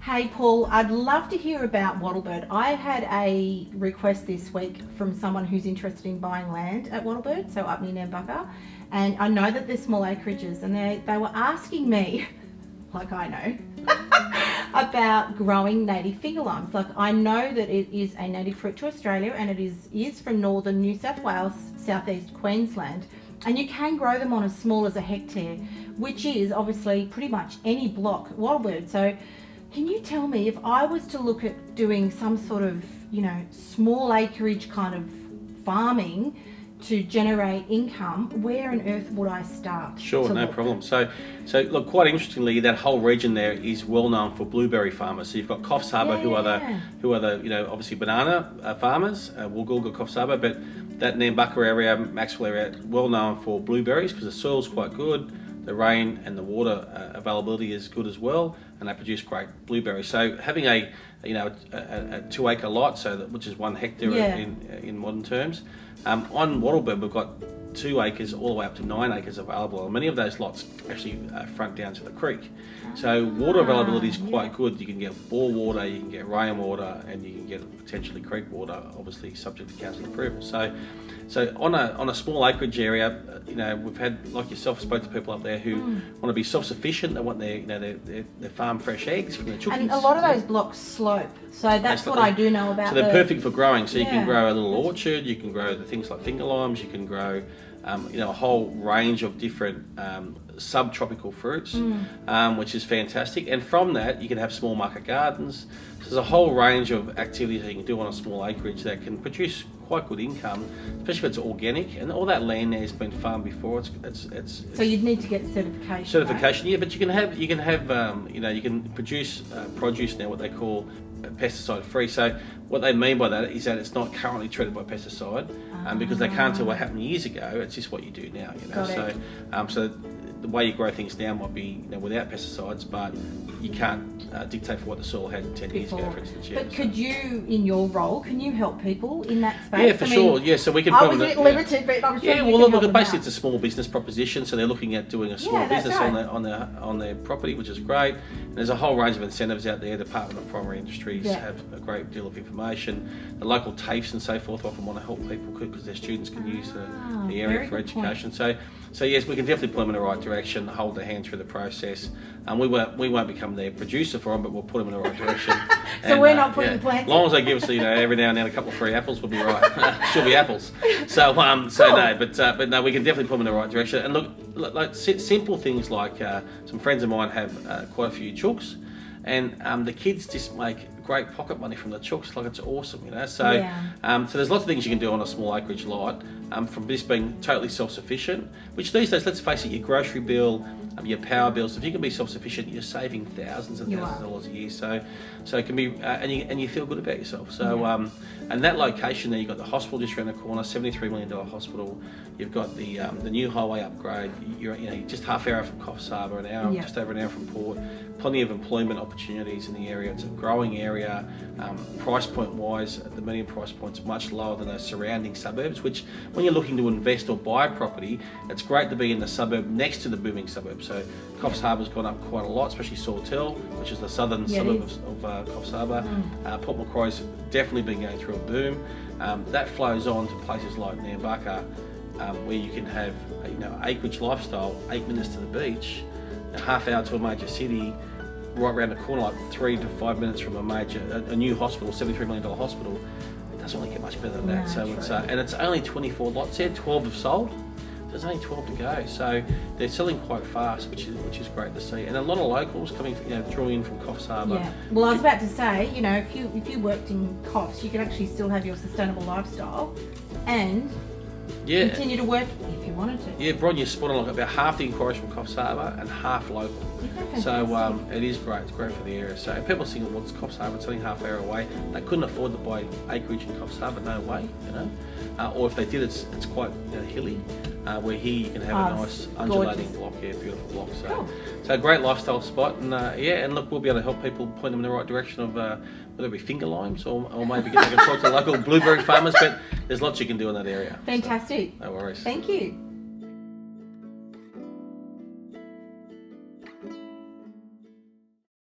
Hey Paul, I'd love to hear about WattleBird. I had a request this week from someone who's interested in buying land at WattleBird, so up near Nambucca, and I know that they're small acreages, and they were asking me, like I know, about growing native finger limes. Like, I know that it is a native fruit to Australia, and it is from northern New South Wales, southeast Queensland, and you can grow them on as small as a hectare, which is obviously pretty much any block WattleBird. So can you tell me, if I was to look at doing some sort of, small acreage kind of farming to generate income, where on earth would I start? Sure, no problem. So look, quite interestingly, that whole region there is well known for blueberry farmers. So you've got Coffs Harbour, who are the obviously banana farmers, Woolgoolga, Coffs Harbour, but that Nambucca area, Maxwell area, well known for blueberries because the soil's quite good. The rain and the water availability is good as well, and they produce great blueberries. So having a 2 acre lot, which is 1 hectare in modern terms, on WattleBird we've got 2 acres all the way up to 9 acres available, and many of those lots actually front down to the creek. So water availability is quite good. You can get bore water, you can get rainwater, and you can get potentially creek water, obviously subject to council approval. So on a small acreage area, we've had, like yourself, spoke to people up there who want to be self-sufficient. They want their farm fresh eggs from their chickies. And a lot of those blocks slope, so that's what I do know about. So they're perfect for growing. So you can grow a little orchard. You can grow the things like finger limes. You can grow a whole range of different subtropical fruits, which is fantastic. And from that, you can have small market gardens. So there's a whole range of activities that you can do on a small acreage that can produce quite good income, especially if it's organic. And all that land there has been farmed before. It's so you'd need to get certification. Certification, right? Yeah, but you can produce produce now what they call pesticide free. So what they mean by that is that it's not currently treated by pesticide, because they can't tell what happened years ago. It's just what you do now. So the way you grow things now might be without pesticides, but you can't dictate for what the soil had 10 years ago, for instance. But could you, in your role, can you help people in that space? Yeah, for sure. Yeah, so we can. I was a bit limited, but I'm sure. Yeah, well, look, basically it's a small business proposition, so they're looking at doing a small business on their property, which is great. And there's a whole range of incentives out there. The Department of Primary Industries have a great deal of information. The local TAFEs and so forth often want to help people because their students can use the area for education. So yes, we can definitely put them in the right direction, hold their hand through the process. We won't become their producer for them, but we'll put them in the right direction. So we're not putting plants. As long as they give us, every now and then a couple of free apples, we'll be right. Should be apples. So no, but no, we can definitely put them in the right direction. And look, like simple things like some friends of mine have quite a few chooks, and the kids just make great pocket money from the chooks. Like, it's awesome, So there's lots of things you can do on a small acreage lot, from this being totally self-sufficient, which these days, let's face it, your grocery bill, your power bills, if you can be self-sufficient, you're saving thousands and thousands of dollars a year. So it can be, and you feel good about yourself. So and that location there, you've got the hospital just around the corner, $73 million hospital. You've got the new highway upgrade. You're just half hour from Coffs Harbour, just over an hour from port. Plenty of employment opportunities in the area. It's a growing area. Price point wise, the median price point's much lower than those surrounding suburbs, which when you're looking to invest or buy property, it's great to be in the suburb next to the booming suburb. So Coffs Harbour's gone up quite a lot, especially Sawtell, which is the southern suburb of Coffs Harbour. Port Macquarie's definitely been going through a boom. That flows on to places like Nambucca, where you can have acreage lifestyle, 8 minutes to the beach, a half hour to a major city, right around the corner, like 3 to 5 minutes from a new hospital, $73 million hospital. It doesn't really get much better than that. So it's only 24 lots there, 12 have sold. There's only 12 to go, so they're selling quite fast, which is great to see. And a lot of locals coming, drawing in from Coffs Harbour. Yeah. Well, I was about to say, if you worked in Coffs, you can actually still have your sustainable lifestyle, and continue to work if you wanted to. Yeah, Bron, you're spot on. Like, about half the inquiries from Coffs Harbour and half local. So it is great. It's great for the area. So people think, well, it's Coffs Harbour, it's only half hour away. They couldn't afford to buy acreage in Coffs Harbour, no way, or if they did, it's quite hilly, where here you can have a nice undulating block, beautiful block. So a great lifestyle spot, and look, we'll be able to help people point them in the right direction of whether it be finger limes or maybe get them to talk to local blueberry farmers. But there's lots you can do in that area. Fantastic. So, no worries. Thank you.